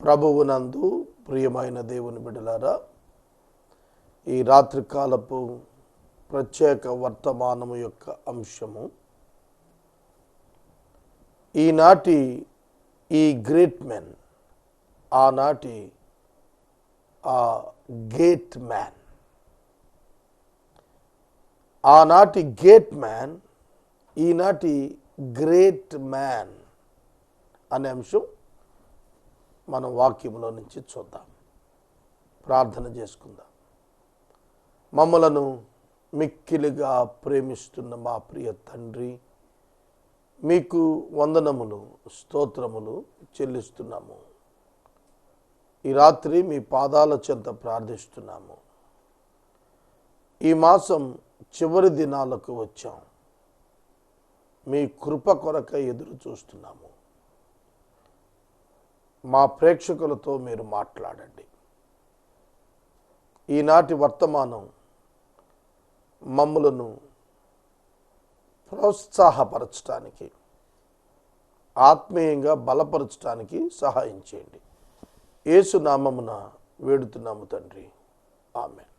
ప్రభువునందు ప్రియమైన దేవుని బిడ్డలారా, ఈ రాత్రికాలపు ప్రత్యేక వర్తమానము యొక్క అంశము ఈనాటి ఈ గ్రేట్ మెన్, ఆనాటి ఆ గేట్ మ్యాన్, ఆనాటి గేట్ మ్యాన్, ఈనాటి గ్రేట్ మ్యాన్ అనే అంశం మనం వాక్యంలో నుంచి చూద్దాం. ప్రార్థన చేసుకుందాం. మమ్మలను మిక్కిలిగా ప్రేమిస్తున్న మా ప్రియ తండ్రి, మీకు వందనములు, స్తోత్రములు చెల్లిస్తున్నాము. ఈ రాత్రి మీ పాదాల చెంత ప్రార్థిస్తున్నాము. ఈ మాసం చివరి దినాలకు వచ్చాం. మీ కృప కొరకై ఎదురు చూస్తున్నాము. మా ప్రేక్షకులతో మీరు మాట్లాడండి. ఈనాటి వర్తమానం మమ్ములను ప్రోత్సాహపరచడానికి, ఆత్మీయంగా బలపరచడానికి సహాయం చేయండి. యేసు నామమున వేడుతున్నాము తండ్రి, ఆమేన్.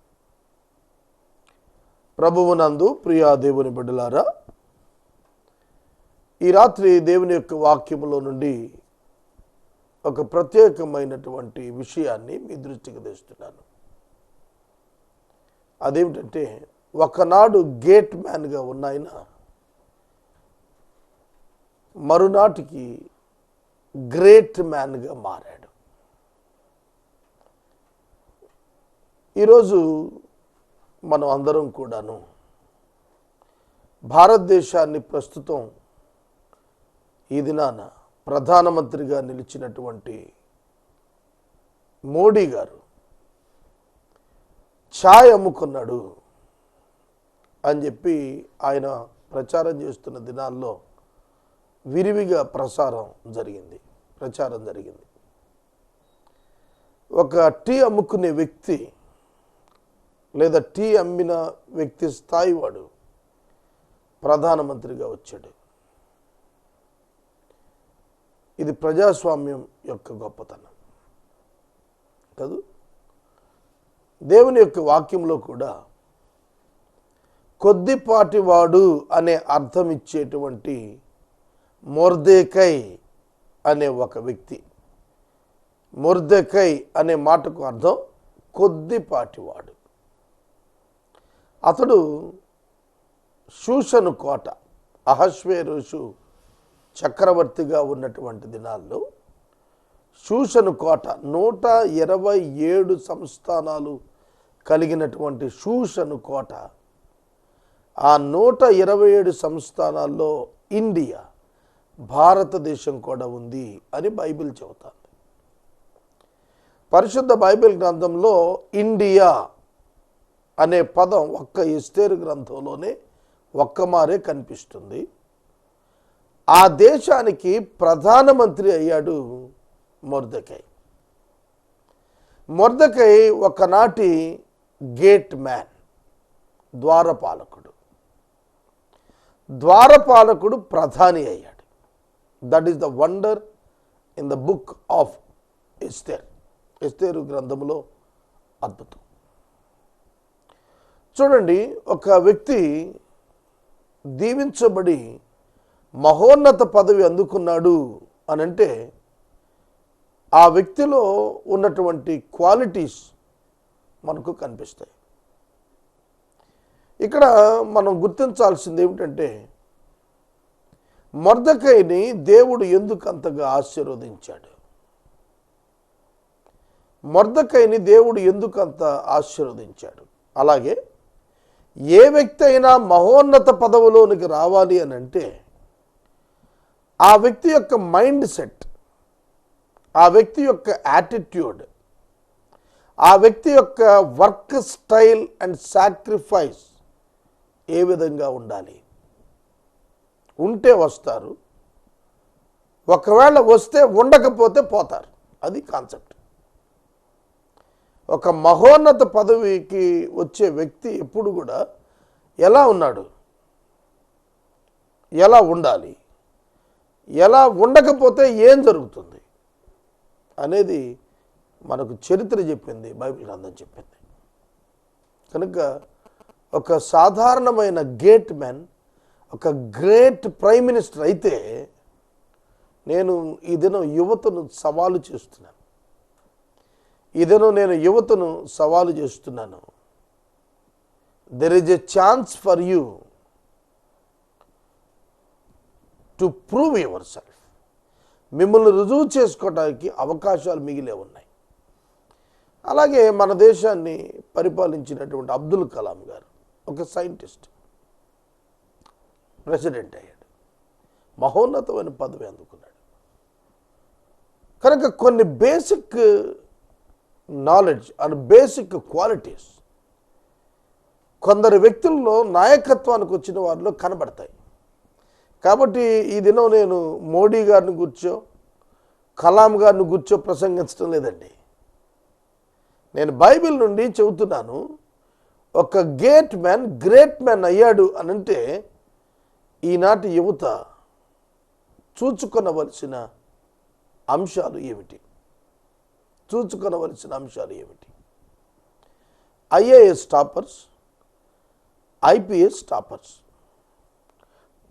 ప్రభువునందు ప్రియా దేవుని బిడ్డలారా, ఈ రాత్రి దేవుని యొక్క వాక్యములో నుండి ఒక ప్రత్యేకమైనటువంటి విషయాన్ని మీ దృష్టికి తెస్తున్నాను. అదేమిటంటే, ఒకనాడు గేట్ మ్యాన్గా ఉన్న ఆయన మరునాటికి గ్రేట్ మ్యాన్గా మారాడు. ఈరోజు మనం అందరం కూడాను భారతదేశాన్ని ప్రస్తుతం ఈ దినాన ప్రధానమంత్రిగా నిలిచినటువంటి మోడీ గారు ఛాయ్ అమ్ముకున్నాడు అని చెప్పి ఆయన ప్రచారం చేస్తున్న దినాల్లో విరివిగా ప్రచారం జరిగింది. ఒక టీ అమ్ముకునే వ్యక్తి లేదా టీ అమ్మిన వ్యక్తి స్థాయి వాడు ప్రధానమంత్రిగా వచ్చాడు. ఇది ప్రజాస్వామ్యం యొక్క గొప్పతనం కాదు. దేవుని యొక్క వాక్యంలో కూడా కొద్దిపాటి వాడు అనే అర్థం ఇచ్చేటువంటి మొర్దెకై అనే ఒక వ్యక్తి, మొర్దెకై అనే మాటకు అర్థం కొద్దిపాటివాడు. అతడు షూషను కోట, అహష్వేరోషు చక్రవర్తిగా ఉన్నటువంటి దినాల్లో షూషను కోట 127 సంస్థానాలు కలిగినటువంటి షూషను కోట, ఆ 127 సంస్థానాల్లో ఇండియా, భారతదేశం కూడా ఉంది అని బైబిల్ చెబుతుంది. పరిశుద్ధ బైబిల్ గ్రంథంలో ఇండియా అనే పదం ఒక్క ఎస్తేరు గ్రంథంలోనే ఒక్కమారే కనిపిస్తుంది. ఆ దేశానికి ప్రధానమంత్రి అయ్యాడు మొర్దెకై. మొర్దెకై ఒకనాటి గేట్ మ్యాన్, ద్వారపాలకుడు ప్రధాని అయ్యాడు. That is the wonder in the book of Esther గ్రంథంలో అద్భుతం. చూడండి, ఒక వ్యక్తి దీవించబడి మహోన్నత పదవి అందుకున్నాడు అనంటే ఆ వ్యక్తిలో ఉన్నటువంటి క్వాలిటీస్ మనకు కనిపిస్తాయి. ఇక్కడ మనం గుర్తించాల్సింది ఏమిటంటే, మొర్దెకైని దేవుడు ఎందుకు అంతగా ఆశీర్వదించాడు? మొర్దెకైని దేవుడు ఎందుకు అంత ఆశీర్వదించాడు? అలాగే ఏ వ్యక్తి అయినా మహోన్నత పదవిలోనికి రావాలి అని అంటే ఆ వ్యక్తి యొక్క మైండ్ సెట్, ఆ వ్యక్తి యొక్క యాటిట్యూడ్, ఆ వ్యక్తి యొక్క వర్క్ స్టైల్ అండ్ సాక్రిఫైస్ ఏ విధంగా ఉండాలి? ఉంటే వస్తారు, ఒకవేళ వస్తే ఉండకపోతే పోతారు. అది కాన్సెప్ట్. ఒక మహోన్నత పదవికి వచ్చే వ్యక్తి ఎప్పుడు కూడా ఎలా ఉన్నాడు, ఎలా ఉండాలి, ఎలా ఉండకపోతే ఏం జరుగుతుంది అనేది మనకు చరిత్ర చెప్పింది, బైబిల్ గ్రంథం చెప్పింది. కనుక ఒక సాధారణమైన గేట్ మ్యాన్ ఒక గ్రేట్ ప్రైమ్ మినిస్టర్ అయితే నేను ఈ దినం యువతను సవాలు చేస్తున్నాను. నేను యువతను సవాలు చేస్తున్నాను. There is a chance for you to prove your self. మిమ్మల్ని రుజువు చేసుకోవడానికి అవకాశాలు మిగిలే ఉన్నాయి. అలాగే మన దేశాన్ని పరిపాలించినటువంటి అబ్దుల్ కలాం గారు ఒక సైంటిస్ట్, ప్రెసిడెంట్ అయ్యాడు, మహోన్నతమైన పదవి అందుకున్నాడు. కనుక కొన్ని basic knowledge and basic qualities కొందరు వ్యక్తుల్లో నాయకత్వానికి వచ్చిన వారిలో కనబడతాయి. కాబట్టి ఈ దినం నేను మోడీ గారిని కూర్చో, కలాం గారిని కూర్చో ప్రసంగించడం లేదండి. నేను బైబిల్ నుండి చెబుతున్నాను. ఒక గ్రేట్ మ్యాన్ అయ్యాడు అనంటే ఈనాటి యువత చూచుకొనవలసిన అంశాలు ఏమిటి? IAS toppers, IPS toppers,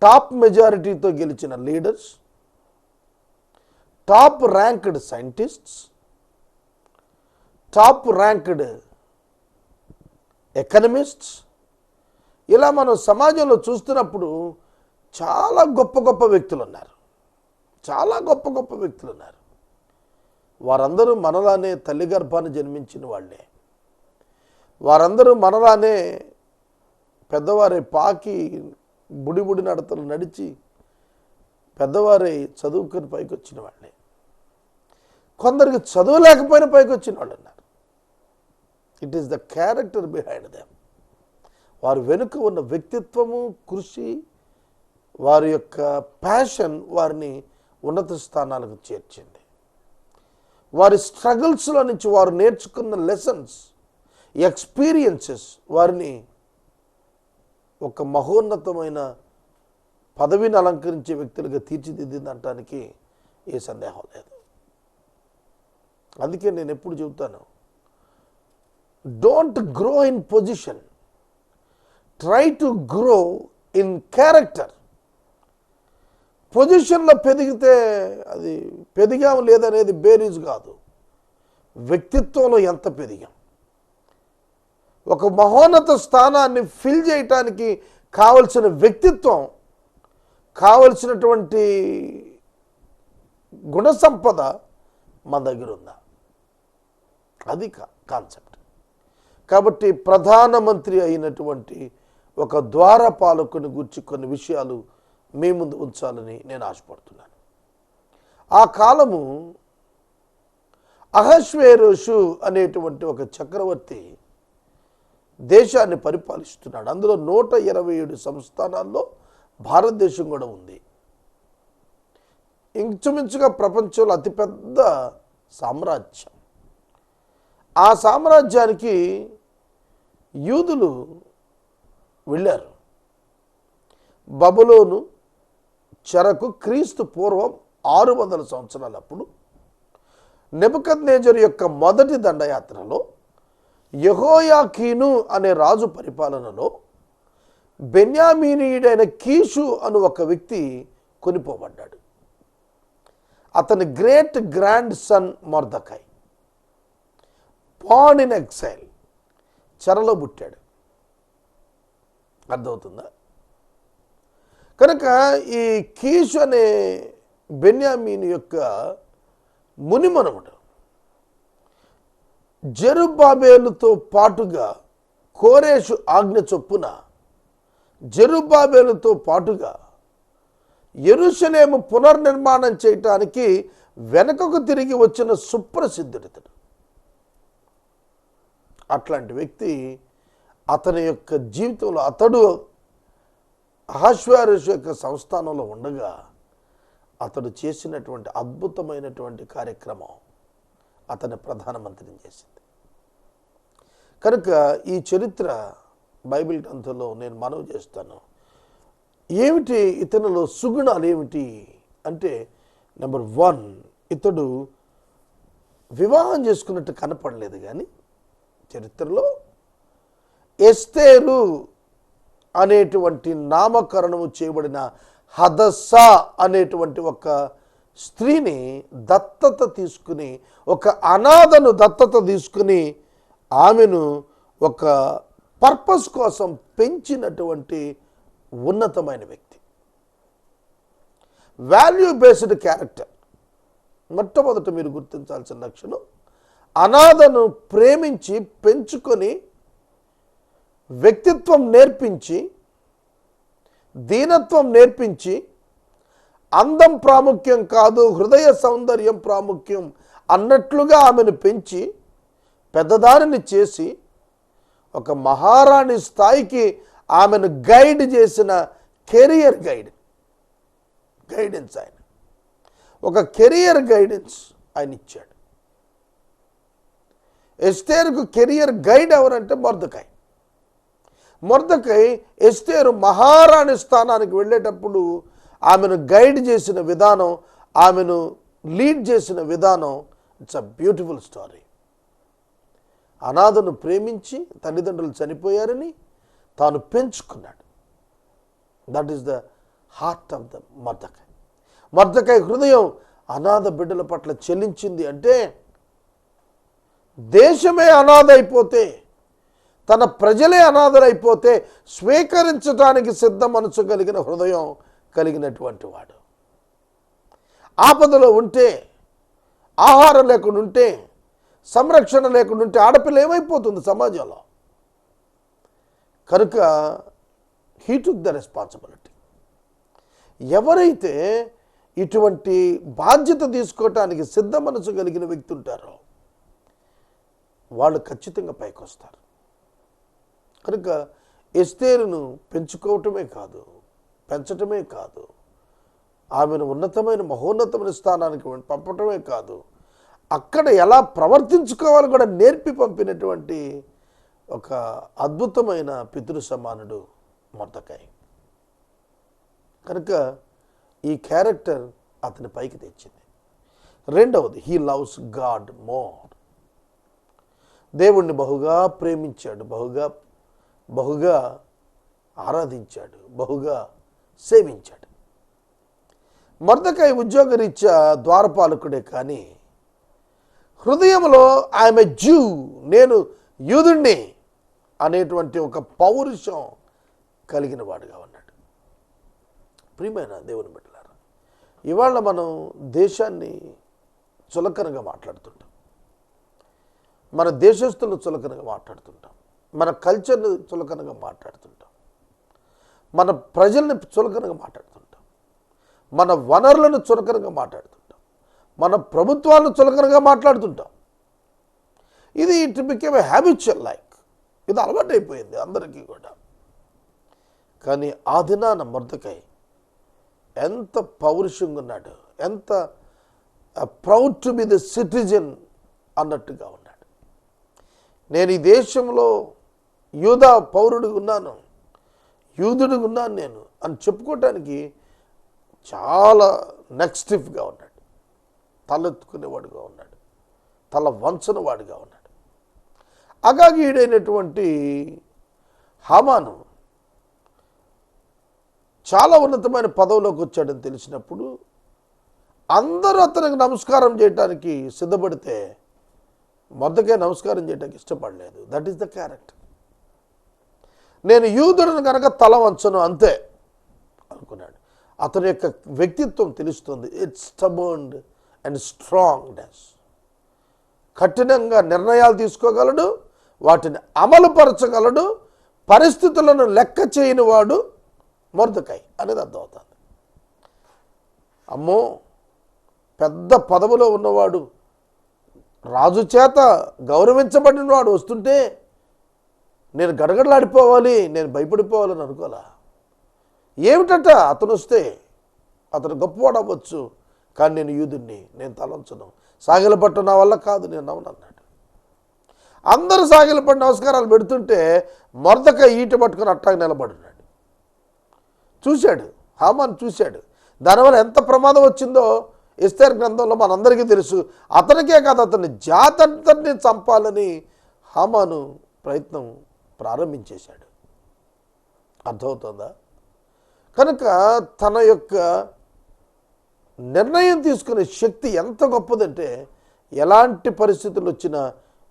top మెజారిటీతో గెలిచిన leaders, top ranked scientists, top ranked economists, ఇలా మనం సమాజంలో చూస్తున్నప్పుడు చాలా గొప్ప వ్యక్తులు ఉన్నారు. వారందరూ మనలానే తల్లి గర్భాన్ని జన్మించిన వాళ్ళే. వారందరూ మనలానే పెద్దవారే పాకి బుడి నడతలు నడిచి పెద్దవారే చదువుకొని పైకి వచ్చిన వాళ్ళే. కొందరికి చదువు లేకపోయినా పైకి వచ్చిన వాళ్ళు ఉన్నారు. It is the character behind them. వారి వెనుక ఉన్న వ్యక్తిత్వము, కృషి, వారి యొక్క ప్యాషన్ వారిని ఉన్నత స్థానాలకు చేర్చింది. వారి స్ట్రగుల్స్లో నుంచి వారు నేర్చుకున్న లెసన్స్, ఎక్స్పీరియన్సెస్ వారిని ఒక మహోన్నతమైన పదవిని అలంకరించే వ్యక్తులుగా తీర్చిదిద్దిందనటానికి ఏ సందేహం లేదు. అందుకే నేను ఎప్పుడు చెబుతాను, don't grow in position, try to grow in character. పొజిషన్లో పెరిగితే అది పెరిగాం లేదనేది బేరీజ్ కాదు, వ్యక్తిత్వంలో ఎంత పెరిగాం. ఒక మహోన్నత స్థానాన్ని ఫిల్ చేయటానికి కావలసిన వ్యక్తిత్వం, కావలసినటువంటి గుణ సంపద మన దగ్గర ఉందా? అది కాన్సెప్ట్. కాబట్టి ప్రధానమంత్రి అయినటువంటి ఒక ద్వారపాలకుని గురించి కొన్ని విషయాలు మీ ముందు ఉంచాలని నేను ఆశపడుతున్నాను. ఆ కాలము అహష్వేరోషు అనేటువంటి ఒక చక్రవర్తి దేశాన్ని పరిపాలిస్తున్నాడు. అందులో 127 సంస్థానాల్లో భారతదేశం కూడా ఉంది. ఇంచుమించుగా ప్రపంచంలో అతిపెద్ద సామ్రాజ్యం. ఆ సామ్రాజ్యానికి యూదులు వెళ్ళారు. బబులోను చెరకు క్రీస్తు పూర్వం 600 సంవత్సరాలప్పుడు నెబుకద్నెజరు యొక్క మొదటి దండయాత్రలో యెహోయాకీను అనే రాజు పరిపాలనలో బెన్యామీనీయుడైన కీషు అను ఒక వ్యక్తి కొనిపోబడ్డాడు. అతని great grand son Mordecai, born in exhale, చెరలో పుట్టాడు. అర్థమవుతుందా? కనుక ఈ కీషు అనే బెన్యామీను యొక్క మునిమనుమడు జెరుబ్బాబేలుతో పాటుగా కోరేషు ఆజ్ఞ చొప్పున జెరుబ్బాబేలుతో పాటుగా యెరూషలేము పునర్నిర్మాణం చేయటానికి వెనుకకు తిరిగి వచ్చిన సుప్రసిద్ధుడితడు. అట్లాంటి వ్యక్తి అతని యొక్క జీవితంలో అతడు అహష్వేరోషు యొక్క సంస్థానంలో ఉండగా అతడు చేసినటువంటి అద్భుతమైనటువంటి కార్యక్రమం అతని ప్రధానమంత్రిని చేసింది. కనుక ఈ చరిత్ర బైబిల్ గ్రంథంలో నేను మనవి చేస్తాను. ఏమిటి ఇతనిలో సుగుణాలు ఏమిటి అంటే, నెంబర్ 1, ఇతడు వివాహం చేసుకున్నట్టు కనపడలేదు, కానీ చరిత్రలో ఎస్తేరు అనేటువంటి నామకరణము చేయబడిన హదస్సా అనేటువంటి ఒక స్త్రీని దత్తత తీసుకుని, ఒక అనాథను దత్తత తీసుకుని ఆమెను ఒక పర్పస్ కోసం పెంచినటువంటి ఉన్నతమైన వ్యక్తి. Value based character. మొట్టమొదట మీరు గుర్తించాల్సిన లక్షణం, అనాథను ప్రేమించి పెంచుకొని వ్యక్తిత్వం నేర్పించి, దీనత్వం నేర్పించి, అందం ప్రాముఖ్యం కాదు హృదయ సౌందర్యం ప్రాముఖ్యం అన్నట్లుగా ఆమెను పెంచి పెద్దదారిని చేసి ఒక మహారాణి స్థాయికి ఆమెను గైడ్ చేసిన కెరియర్ గైడెన్స్ ఆయన, ఒక కెరియర్ గైడెన్స్ ఆయన ఇచ్చాడు. ఎస్తేరుకు కెరియర్ గైడ్ ఎవరంటే మొర్దెకై ఎస్తేరు మహారాణి స్థానానికి వెళ్ళేటప్పుడు ఆమెను గైడ్ చేసిన విధానం, ఆమెను లీడ్ చేసిన విధానం, ఇట్స్ అ బ్యూటిఫుల్ స్టోరీ. అనాథను ప్రేమించి తల్లిదండ్రులు చనిపోయారని తాను పెంచుకున్నాడు. That is the heart of the Mordecai హృదయం అనాథ బిడ్డల పట్ల చెలించింది. అంటే దేశమే అనాథ అయిపోతే, తన ప్రజలే అనాథరైపోతే స్వీకరించడానికి సిద్ధ మనసు కలిగిన హృదయం కలిగినటువంటి వాడు. ఆపదలో ఉంటే, ఆహారం లేకుండా ఉంటే, సంరక్షణ లేకుండా ఉంటే ఆడపిల్ల ఏమైపోతుంది సమాజంలో? కనుక హీ టుక్ ద రెస్పాన్సిబిలిటీ. ఎవరైతే ఇటువంటి బాధ్యత తీసుకోవటానికి సిద్ధ మనసు కలిగిన వ్యక్తి ఉంటారో వాళ్ళు ఖచ్చితంగా పైకి వస్తారు. కనుక ఎస్తేరును పెంచుకోవటమే కాదు, పెంచటమే కాదు, ఆమెను ఉన్నతమైన మహోన్నతమైన స్థానానికి పంపటమే కాదు, అక్కడ ఎలా ప్రవర్తించుకోవాలో కూడా నేర్పి పంపినటువంటి ఒక అద్భుతమైన పితృ సమానుడు మొర్దెకై. కనుక ఈ క్యారెక్టర్ అతని పైకి తెచ్చింది. రెండవది, హీ లవ్స్ గాడ్ మోర్. దేవుణ్ణి బహుగా ప్రేమించాడు, బహుగా ఆరాధించాడు, బహుగా సేవించాడు. మొర్దెకై ఉద్యోగరీత్యా ద్వారపాలకుడే, కానీ హృదయంలో ఆమె జ్యూ, నేను యూదుణ్ణి అనేటువంటి ఒక పౌరుషం కలిగిన వాడుగా ఉన్నాడు. ప్రియమైన దేవుని బిడ్డలారా, ఇవాళ మనం దేశాన్ని చులకనగా మాట్లాడుతుంటాం, మన దేశస్తులను చులకనగా మాట్లాడుతుంటాం, మన కల్చర్ని చులకనగా మాట్లాడుతుంటాం, మన ప్రజల్ని చులకనగా మాట్లాడుతుంటాం, మన వనరులను చులకనగా మాట్లాడుతుంటాం, మన ప్రభుత్వాలను చులకనగా మాట్లాడుతుంటాం. ఇది it became a habitual like, ఇది అలవాటైపోయింది అందరికీ కూడా. కానీ ఆ దినాన మొర్దెకై ఎంత పౌరుషంగా ఉన్నాడు, ఎంత proud to be the citizen అన్నట్టుగా ఉన్నాడు. నేను ఈ దేశంలో యూదా పౌరుడిగా ఉన్నాను, యూదుడిగా ఉన్నాను నేను అని చెప్పుకోవటానికి చాలా నెక్స్టిఫ్గా ఉన్నాడు, తలెత్తుకునేవాడుగా ఉన్నాడు, తల వంచని వాడిగా ఉన్నాడు. అగాగీయుడైనటువంటి హామాను చాలా ఉన్నతమైన పదవిలోకి వచ్చాడని తెలిసినప్పుడు అందరూ అతనికి నమస్కారం చేయడానికి సిద్ధపడితే మొర్దెకై నమస్కారం చేయడానికి ఇష్టపడలేదు. That is the character. నేను యూదుడిని కనుక తల వంచను అంతే అనుకున్నాడు. అతని యొక్క వ్యక్తిత్వం తెలుస్తుంది. It's stubborn and strongness. కఠినంగా నిర్ణయాలు తీసుకోగలడు, వాటిని అమలుపరచగలడు, పరిస్థితులను లెక్క చేయని వాడు మొర్దెకై అనేది అర్థమవుతుంది. అమ్మో, పెద్ద పదవిలో ఉన్నవాడు, రాజు చేత గౌరవించబడిన వాడు వస్తుంటే నేను గడగడలాడిపోవాలి, నేను భయపడిపోవాలని అనుకోలే. ఏమిటట, అతను వస్తే అతను గొప్పవాడు అవ్వచ్చు, కానీ నేను యూదుణ్ణి, నేను తలంచను, సాగిలపట్టు నా వల్ల కాదు, నేను అవునన్నాడు. అందరూ సాగిలపడి నమస్కారాలు పెడుతుంటే మొర్దెకై ఈట పట్టుకుని అట్టాగా నిలబడినాడు. చూశాడు, హామాను చూశాడు. దానివల్ల ఎంత ప్రమాదం వచ్చిందో ఎస్తేర్ గ్రంథంలో మనందరికీ తెలుసు. అతనికే కాదు, అతని జాతి అంతటిని చంపాలని హామాను ప్రయత్నం ప్రారంభించేశాడు. అర్థమవుతుందా? కనుక తన యొక్క నిర్ణయం తీసుకునే శక్తి ఎంత గొప్పదంటే ఎలాంటి పరిస్థితులు వచ్చినా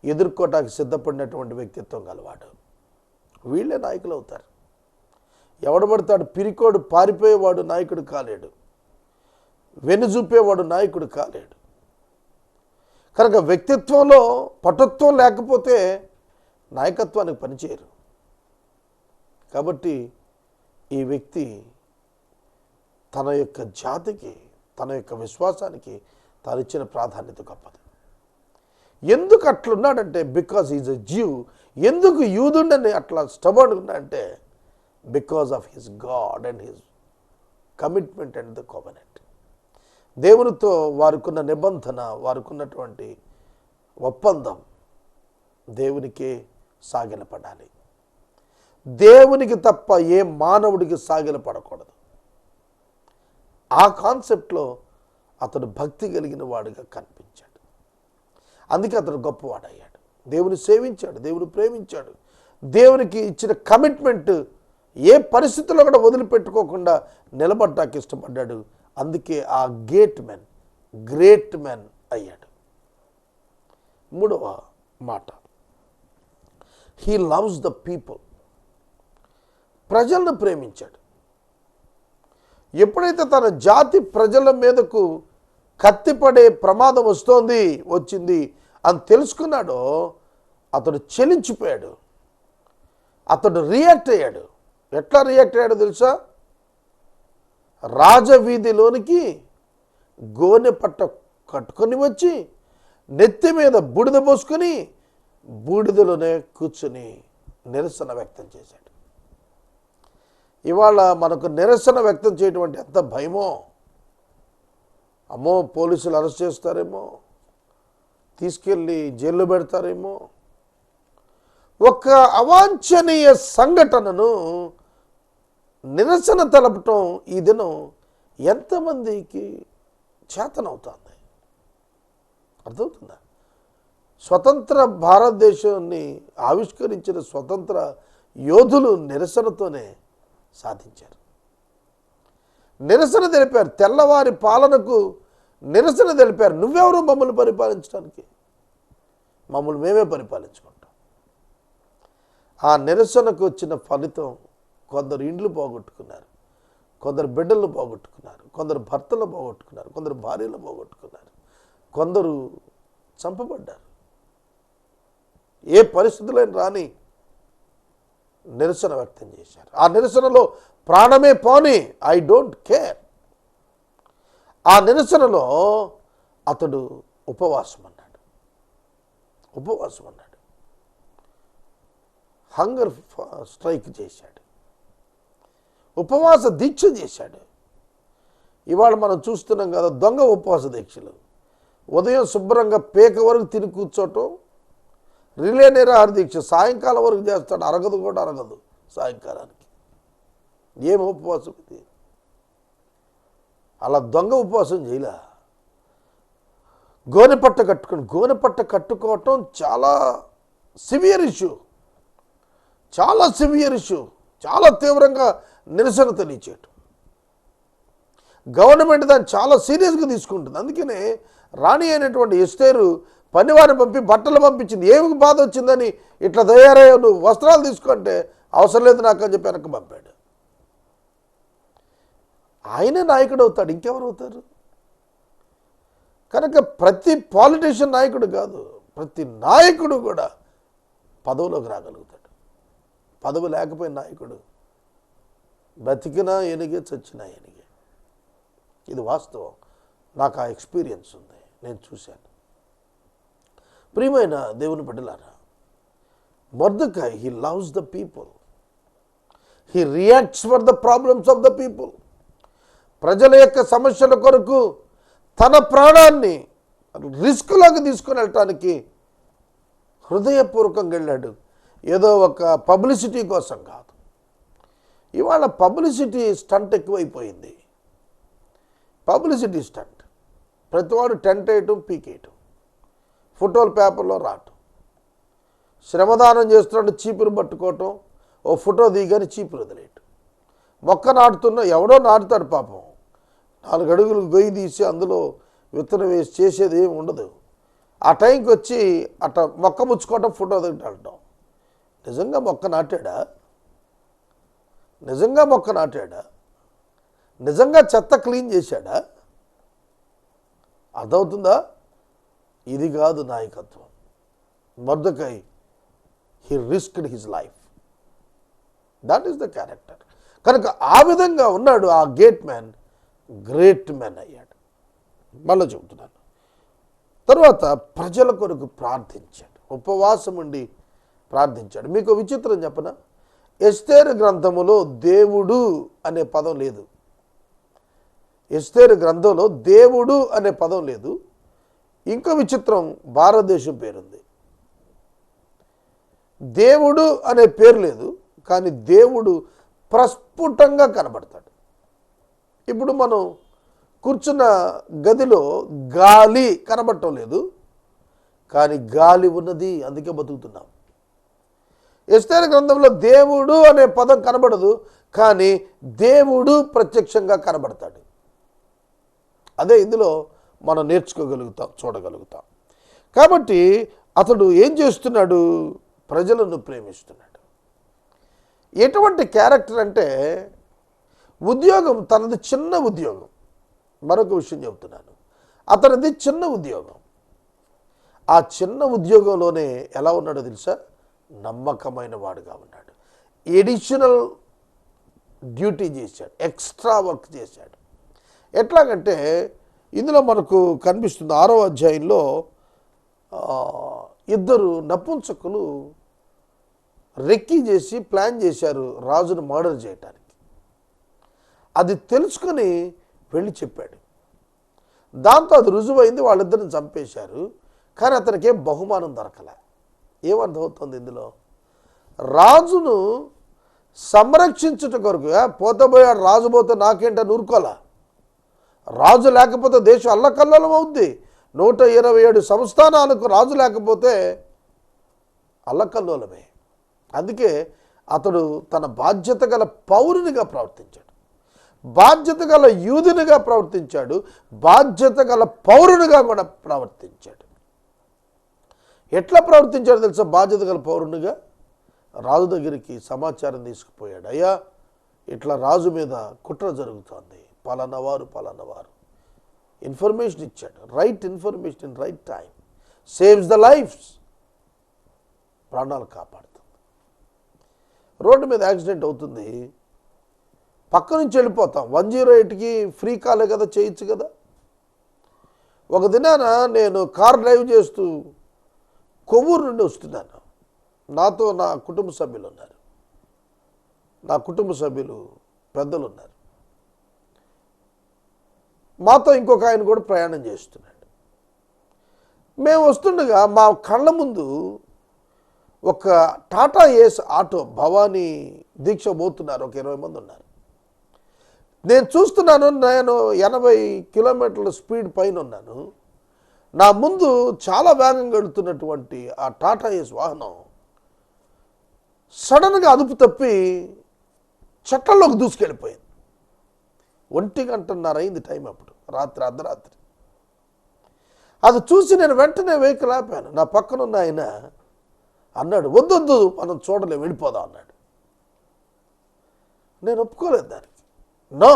ఎదుర్కోవటానికి సిద్ధపడినటువంటి వ్యక్తిత్వం గలవాడు. వీళ్ళే నాయకులు అవుతారు. ఎవడు పడతాడు? పిరికోడు పారిపోయేవాడు నాయకుడు కాలేడు, వెనుజూపేవాడు నాయకుడు కాలేడు. కనుక వ్యక్తిత్వంలో పటుత్వం లేకపోతే నాయకత్వానికి పనిచేయరు. కాబట్టి ఈ వ్యక్తి తన యొక్క జాతికి, తన యొక్క విశ్వాసానికి తాను ఇచ్చిన ప్రాధాన్యత గొప్పది. ఎందుకు అట్లున్నాడంటే బికాజ్ ఈజ్ ఎ జ్యూ. ఎందుకు యూదుండని అట్లా స్టబర్న్ ఉన్నాడంటే because of his God and his commitment and the covenant. దేవునితో వారికున్న నిబంధన, వారికున్నటువంటి ఒప్పందం దేవునికే సాగిలపడాలి. దేవునికి తప్ప ఏ మానవుడికి సాగిలపడకూడదు. ఆ కాన్సెప్ట్లో అతడు భక్తి కలిగిన వాడిగా కనిపించాడు. అందుకే అతడు గొప్పవాడయ్యాడు. దేవుని సేవించాడు, దేవుని ప్రేమించాడు, దేవునికి ఇచ్చిన కమిట్మెంట్ ఏ పరిస్థితుల్లో కూడా వదిలిపెట్టుకోకుండా నిలబడ్డానికి ఇష్టపడ్డాడు. అందుకే ఆ గ్రేట్ మ్యాన్ అయ్యాడు. మూడవ మాట, హీ లవ్స్ ద పీపుల్. ప్రజలను ప్రేమించాడు. ఎప్పుడైతే తన జాతి ప్రజల మీదకు కత్తిపడే ప్రమాదం వచ్చింది అని తెలుసుకున్నాడో అతడు చెలించిపోయాడు. అతడు రియాక్ట్ అయ్యాడు. ఎట్లా రియాక్ట్ అయ్యాడో తెలుసా? రాజవీధిలోనికి గోనె పట్ట కట్టుకొని వచ్చి నెత్తి మీద బూడిద పోసుకొని బూడిదలోనే కూర్చుని నిరసన వ్యక్తం చేశాడు. ఇవాళ మనకు నిరసన వ్యక్తం చేయటం ఎంత భయమో! అమ్మో, పోలీసులు అరెస్ట్ చేస్తారేమో, తీసుకెళ్ళి జైల్లో పెడతారేమో. ఒక అవాంఛనీయ సంఘటనను నిరసన తెలపటం ఈ దినం ఎంతమందికి చేతనవుతుంది? అర్థమవుతుందా? స్వతంత్ర భారతదేశాన్ని ఆవిష్కరించిన స్వతంత్ర యోధులు నిరసనతోనే సాధించారు. నిరసన తెలిపారు. తెల్లవారి పాలనకు నిరసన తెలిపారు. నువ్వెవరు మమ్మల్ని పరిపాలించడానికి? మమ్మల్ని మేమే పరిపాలించుకుంటాం. ఆ నిరసనకు వచ్చిన ఫలితం కొందరు ఇండ్లు పోగొట్టుకున్నారు, కొందరు బిడ్డలను పోగొట్టుకున్నారు, కొందరు భర్తలు పోగొట్టుకున్నారు, కొందరు భార్యలు పోగొట్టుకున్నారు, కొందరు చంపబడ్డారు. ఏ పరిస్థితుల్లో రాని నిరసన వ్యక్తం చేశారు. ఆ నిరసనలో ప్రాణమే పోని, ఐ డోంట్ కేర్. ఆ నిరసనలో అతడు ఉపవాసం అన్నాడు. హంగర్ స్ట్రైక్ చేశాడు, ఉపవాస దీక్ష చేశాడు. ఇవాళ మనం చూస్తున్నాం కదా దొంగ ఉపవాస దీక్షలు. ఉదయం శుభ్రంగా పేక వరకు తిని కూర్చోటం, రిలే నిరాహార దీక్ష సాయంకాలం వరకు చేస్తాడు. అరగదు కూడా అరగదు సాయంకాలానికి. ఏం ఉపవాసం ఇది? అలా దొంగ ఉపవాసం చేయలే. గోనెపట్ట కట్టుకోవటం చాలా సివియర్ ఇష్యూ, చాలా తీవ్రంగా నిరసన తెలియచేయటం. గవర్నమెంట్ దాన్ని చాలా సీరియస్గా తీసుకుంటుంది. అందుకనే రాణి అయినటువంటి ఎస్తేరు పనివారిని పంపి బట్టలు పంపించింది. ఏమి బాధ వచ్చిందని ఇట్లా తయారయ్యావు, నువ్వు వస్త్రాలు తీసుకుంటే అవసరం లేదు నాకు అని చెప్పి వెనక్కి పంపాడు. ఆయనే నాయకుడు అవుతాడు, ఇంకెవరు అవుతారు? కనుక ప్రతి పాలిటీషియన్ నాయకుడు కాదు, ప్రతి నాయకుడు కూడా పదవిలోకి రాగలుగుతాడు. పదవి లేకపోయిన నాయకుడు బ్రతికినా ఎనిగే, చచ్చినా ఎనిగే. ఇది వాస్తవం. నాకు ఆ ఎక్స్పీరియన్స్ ఉంది, నేను చూశాను. ప్రియమైన దేవుని బిడ్డలారా, Mordecai he loves the people, he reacts for the problems of the people. ప్రజల యొక్క సమస్యల కొరకు తన ప్రాణాన్ని రిస్క్లోకి తీసుకుని వెళ్ళటానికి హృదయపూర్వకంగా వెళ్ళాడు. ఏదో ఒక పబ్లిసిటీ కోసం కాదు. ఇవాళ పబ్లిసిటీ స్టంట్ ఎక్కువైపోయింది. పబ్లిసిటీ స్టంట్ ప్రతివాడు టెంట్ వేయటం పీకేయటం, ఫోటోలు పేపర్లో రావటం, శ్రమదానం చేస్తున్నట్టు చీపురు పట్టుకోవటం, ఓ ఫోటో దిగాని చీపురు వదిలేయటం. మొక్క నాటుతున్న ఎవడో నాటుతాడు పాపం, 4 అడుగులు గొయ్యి తీసి అందులో విత్తనం వేసి చేసేది ఏమి ఉండదు. ఆ టైంకి వచ్చి అట్ట మొక్క ముచ్చుకోవటం, ఫోటో దిగటం. నిజంగా మొక్క నాటాడా? నిజంగా మొక్క నాటాడా? నిజంగా చెత్త క్లీన్ చేశాడా? అర్థమవుతుందా? ఇది కాదు నాయకత్వం. Mordecai he risked his life. That is the character. కనుక ఆ విధంగా ఉన్నాడు ఆ గేట్ మ్యాన్, గ్రేట్ మ్యాన్ అయ్యాడు. మళ్ళీ చెబుతున్నాను. తర్వాత ప్రజల కొరకు ప్రార్థించాడు, ఉపవాసం ఉండి ప్రార్థించాడు. మీకు విచిత్రం చెప్పనా? ఎస్తేరు గ్రంథములో దేవుడు అనే పదం లేదు. ఎస్తేరు గ్రంథంలో దేవుడు అనే పదం లేదు. ఇంకో విచిత్రం, భారతదేశం పేరుంది. దేవుడు అనే పేరు లేదు, కానీ దేవుడు ప్రస్ఫుటంగా కనబడతాడు. ఇప్పుడు మనం కూర్చున్న గదిలో గాలి కనబడటం లేదు, కానీ గాలి ఉన్నది, అందుకే బతుకుతున్నాం. ఎస్తేరు గ్రంథంలో దేవుడు అనే పదం కనబడదు, కానీ దేవుడు ప్రత్యక్షంగా కనబడతాడు. అదే ఇందులో మనం నేర్చుకోగలుగుతాం, చూడగలుగుతాం. కాబట్టి అతడు ఏం చేస్తున్నాడు? ప్రజలను ప్రేమిస్తున్నాడు. ఎటువంటి క్యారెక్టర్ అంటే, ఉద్యోగం తనది చిన్న ఉద్యోగం. మరొక విషయం చెబుతున్నాను, అతనిది చిన్న ఉద్యోగం. ఆ చిన్న ఉద్యోగంలోనే ఎలా ఉన్నాడో తెలుసా? నమ్మకమైన వాడుగా ఉన్నాడు. ఎడిషనల్ డ్యూటీ చేశాడు, ఎక్స్ట్రా వర్క్ చేశాడు. ఎట్లాగంటే ఇందులో మనకు కనిపిస్తుంది 6వ అధ్యాయంలో 2 నపుంసకులు రెక్కీ చేసి ప్లాన్ చేశారు రాజును మర్డర్ చేయటానికి. అది తెలుసుకొని వెళ్ళి చెప్పాడు. దాంతో అది రుజువైంది, వాళ్ళిద్దరిని చంపేశారు. కానీ అతనికి ఏం బహుమానం దొరకలే. ఏమర్థమవుతుంది ఇందులో? రాజును సంరక్షించుట కొరకు, పోతబోయాడు రాజు పోతే నాకేంటని ఊరుకోలా. రాజు లేకపోతే దేశం అల్లకల్లోలం అవుద్ది. 127 సంస్థానాలకు రాజు లేకపోతే అల్లకల్లోలమే. అందుకే అతడు తన బాధ్యత గల పౌరునిగా ప్రవర్తించాడు, బాధ్యత గల యూదునిగా ప్రవర్తించాడు, బాధ్యత గల పౌరునిగా కూడా ప్రవర్తించాడు. ఎట్లా ప్రవర్తించాడు తెలుసా? బాధ్యత గల పౌరునిగా రాజు దగ్గరికి సమాచారం తీసుకుపోయాడు. అయ్యా, ఇట్లా రాజు మీద కుట్ర జరుగుతోంది, పలానవారు ఇన్ఫర్మేషన్ ఇచ్చాడు. Right information in right time saves the lives. ప్రాణాలు కాపాడుతుంది. రోడ్డు మీద యాక్సిడెంట్ అవుతుంది, పక్క నుంచి వెళ్ళిపోతాం. 108కి ఫ్రీ కాలే కదా, చేయొచ్చు కదా. ఒక దినాన నేను కార్ డ్రైవ్ చేస్తూ కొవ్వూరు నుండి వస్తున్నాను. నాతో నా కుటుంబ సభ్యులు ఉన్నారు, నా కుటుంబ సభ్యులు పెద్దలు ఉన్నారు. మాతో ఇంకొక ఆయన కూడా ప్రయాణం చేస్తున్నాడు. మేము వస్తుండగా మా కళ్ళ ముందు ఒక టాటా ఏస్ ఆటో భవానీ దీక్ష పోతున్నారు. ఒక 20 మంది ఉన్నారు. నేను చూస్తున్నాను, నేను 80 కిలోమీటర్ల స్పీడ్ పైన ఉన్నాను. నా ముందు చాలా వేగంగా వెళుతున్నటువంటి ఆ టాటా ఏస్ వాహనం సడన్గా అదుపు తప్పి చట్టంలోకి దూసుకెళ్ళిపోయింది. 1:30 అయింది టైం అప్పుడు, రాత్రి అర్ధరాత్రి. అది చూసి నేను వెంటనే వెహికల్ ఆపాను. నా పక్కనున్న ఆయన అన్నాడు, వద్దొద్దు మనం చూడలేం, వెళ్ళిపోదాం అన్నాడు. నేను ఒప్పుకోలేదు దానికి. నో,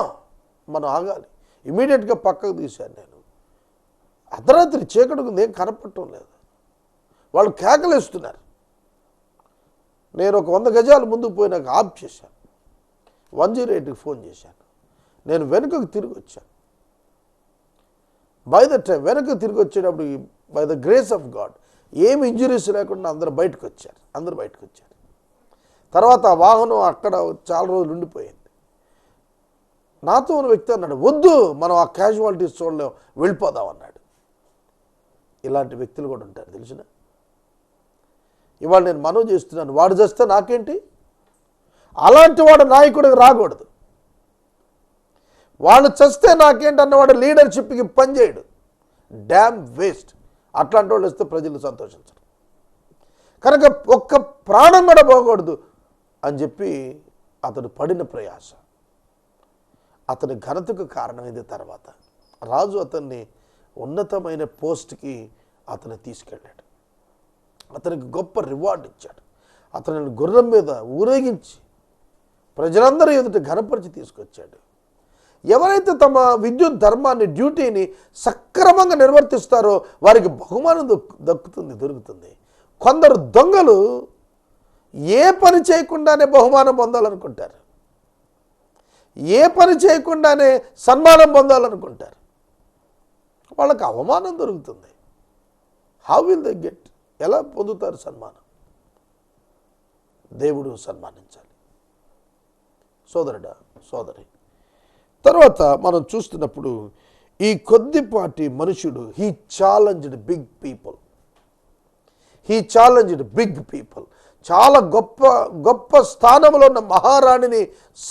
మనం ఆగాలి. ఇమీడియట్గా పక్కకు తీశాను. నేను అర్ధరాత్రి చీకటికి ఏం కనపడటం లేదు, వాళ్ళు కేకలేస్తున్నారు. నేను ఒక 100 గజాల ముందుకు పోయి నాకు ఆఫ్ చేశాను. 108కి ఫోన్ చేశాను. నేను వెనుకకు తిరిగి వచ్చాను. బై ద టైం వెనక్కి తిరిగి వచ్చేటప్పుడు by the grace of God ఏమి ఇంజురీస్ లేకుండా అందరూ బయటకు వచ్చారు. తర్వాత ఆ వాహనం అక్కడ చాలా రోజులు ఉండిపోయింది. నాతో ఉన్న వ్యక్తి అన్నాడు, వద్దు మనం ఆ క్యాజువాలిటీస్ చూడలేం, వెళ్ళిపోదాం అన్నాడు. ఇలాంటి వ్యక్తులు కూడా ఉంటారు తెలిసిన. ఇవాళ నేను మనవి చేస్తున్నాను, వాడు చేస్తే నాకేంటి? అలాంటి వాడు నాయకుడికి రాకూడదు. వాళ్ళు చస్తే నాకేంటి అన్నవాడు లీడర్షిప్కి పనిచేయడు. Dam waste. అట్లాంటి వాళ్ళు వస్తే ప్రజలు సంతోషించరు. కనుక ఒక్క ప్రాణం కూడా పోకూడదు అని చెప్పి అతడు పడిన ప్రయాస అతని ఘనతకు కారణమైంది. తర్వాత రాజు అతన్ని ఉన్నతమైన పోస్ట్కి అతను తీసుకెళ్ళాడు. అతనికి గొప్ప రివార్డు ఇచ్చాడు. అతనిని గుర్రం మీద ఊరేగించి ప్రజలందరూ ఎదుట ఘనపరిచి తీసుకొచ్చాడు. ఎవరైతే తమ విద్యుత్ ధర్మాన్ని, డ్యూటీని సక్రమంగా నిర్వర్తిస్తారో వారికి బహుమానం దొరుకుతుంది. కొందరు దొంగలు ఏ పని చేయకుండానే బహుమానం పొందాలనుకుంటారు, ఏ పని చేయకుండానే సన్మానం పొందాలనుకుంటారు. వాళ్ళకి అవమానం దొరుకుతుంది. How will they get? ఎలా పొందుతారు సన్మానం? దేవుడు సన్మానించాలి. సోదరుడా, సోదరి, తర్వాత మనం చూస్తున్నప్పుడు ఈ కొద్దిపాటి మనుషుడు హీ ఛాలెంజ్డ్ బిగ్ పీపుల్. చాలా గొప్ప గొప్ప స్థానంలో ఉన్న మహారాణిని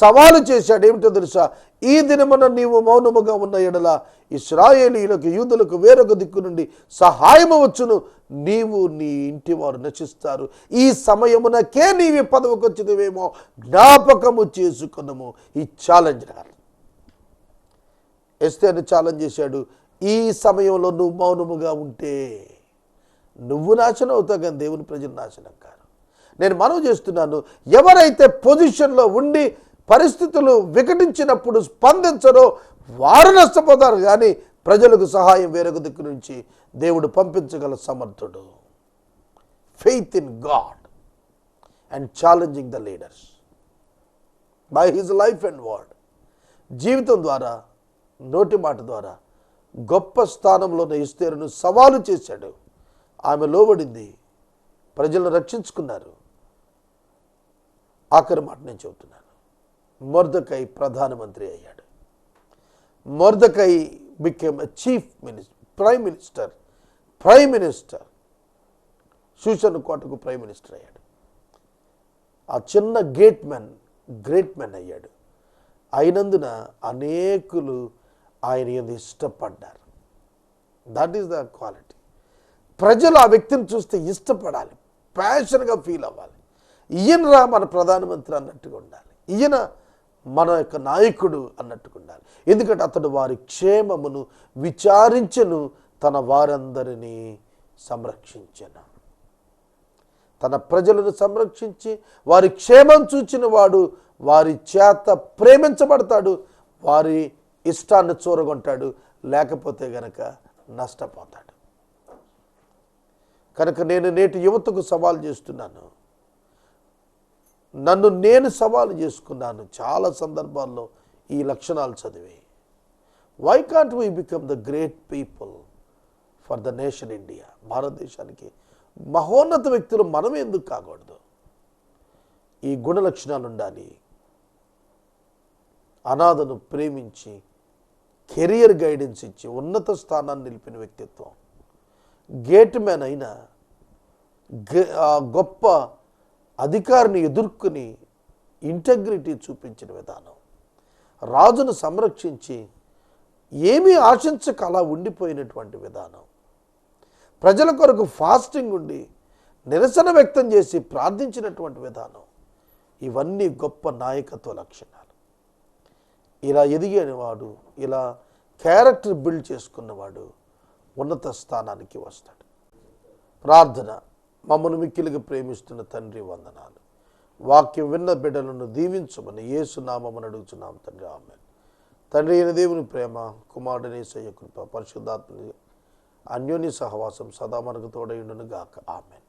సవాలు చేశాడు. ఏమిటో తెలుసా? ఈ దినమున నీవు మౌనముగా ఉన్న ఎడల ఇశ్రాయేలీయులకు, యూదులకు వేరొక దిక్కు నుండి సహాయము వచ్చును, నీవు నీ ఇంటి వారు నశిస్తారు. ఈ సమయమునకే నీవి పదవికి వచ్చినవేమో జ్ఞాపకము చేసుకున్నాము. ఈ ఛాలెంజ్ ఎస్తేర్ని ఛాలెంజ్ చేశాడు. ఈ సమయంలో నువ్వు మౌనముగా ఉంటే నువ్వు నాశనం అవుతావు, కానీ దేవుని ప్రజలు నాశనం కారు. నేను మనవి చేస్తున్నాను, ఎవరైతే పొజిషన్లో ఉండి పరిస్థితులు వికటించినప్పుడు స్పందించరో వారు నష్టపోతారు, కానీ ప్రజలకు సహాయం వేరొక దిక్కు నుంచి దేవుడు పంపించగల సమర్థుడు. Faith in God and challenging the leaders by his life and word. జీవితం ద్వారా, నోటి మాట ద్వారా గొప్ప స్థానంలో ఉన్న ఎస్తేరును సవాలు చేశాడు. ఆమె లోబడింది, ప్రజలను రక్షించుకున్నారు. ఆఖరి మాట నేను చెబుతున్నాను, మొర్దెకై ప్రధానమంత్రి అయ్యాడు. Mordecai became a chief minister, prime minister. Shushan కోటకు ప్రైమ్ మినిస్టర్ అయ్యాడు. ఆ చిన్న గ్రేట్ మ్యాన్ అయ్యాడు. అయినందున అనేకులు ఆయన యందు ఇష్టపడ్డారు. That is the quality. ప్రజలు ఆ వ్యక్తిని చూస్తే ఇష్టపడాలి, ప్యాషన్గా ఫీల్ అవ్వాలి. ఈయనరా మన ప్రధానమంత్రి అన్నట్టుగా ఉండాలి, ఈయన మన యొక్క నాయకుడు అన్నట్టుగా ఉండాలి. ఎందుకంటే అతడు వారి క్షేమమును విచారించెను, తన వారందరినీ సంరక్షించెను. తన ప్రజలను సంరక్షించి వారి క్షేమం చూచిన వాడు వారి చేత ప్రేమించబడతాడు, వారి ఇష్టాన్ని చూరగొంటాడు, లేకపోతే గనక నష్టపోతాడు. కనుక నేను నేటి యువతకు సవాల్ చేస్తున్నాను, నన్ను నేను సవాలు చేసుకున్నాను చాలా సందర్భాల్లో ఈ లక్షణాలు చదివి. Why can't we become the great people for the nation India? భారతదేశానికి మహోన్నత వ్యక్తులు మనం ఎందుకు కాకూడదు? ఈ గుణ లక్షణాలు ఉండాలి. అనాథను ప్రేమించి కెరియర్ గైడెన్స్ ఇచ్చి ఉన్నత స్థానాన్ని నిలిపిన వ్యక్తిత్వం. గేట్ మ్యాన్ అయిన గొప్ప అధికారిని ఎదుర్కొని ఇంటెగ్రిటీ చూపించిన విధానం. రాజును సంరక్షించి ఏమీ ఆశించక అలా ఉండిపోయినటువంటి విధానం. ప్రజల కొరకు ఫాస్టింగ్ ఉండి నిరసన వ్యక్తం చేసి ప్రార్థించినటువంటి విధానం. ఇవన్నీ గొప్ప నాయకత్వ లక్షణాలు. ఇలా ఎదిగినవాడు, ఇలా క్యారెక్టర్ బిల్డ్ చేసుకున్నవాడు ఉన్నత స్థానానికి వస్తాడు. ప్రార్థన. మమ్మల్ని మిక్కిలిగా ప్రేమిస్తున్న తండ్రి, వందనాలు. వాక్యం విన్న బిడ్డలను దీవించమని యేసు నామమున అడుగుతున్నాం తండ్రి, ఆమేన్. తండ్రి అయిన దేవుని ప్రేమ, కుమారుడైన యేసయ్య కృప, పరిశుద్ధాత్మ అన్యోన్య సహవాసం సదా మనకు తోడై ఉండును గాక. ఆమేన్.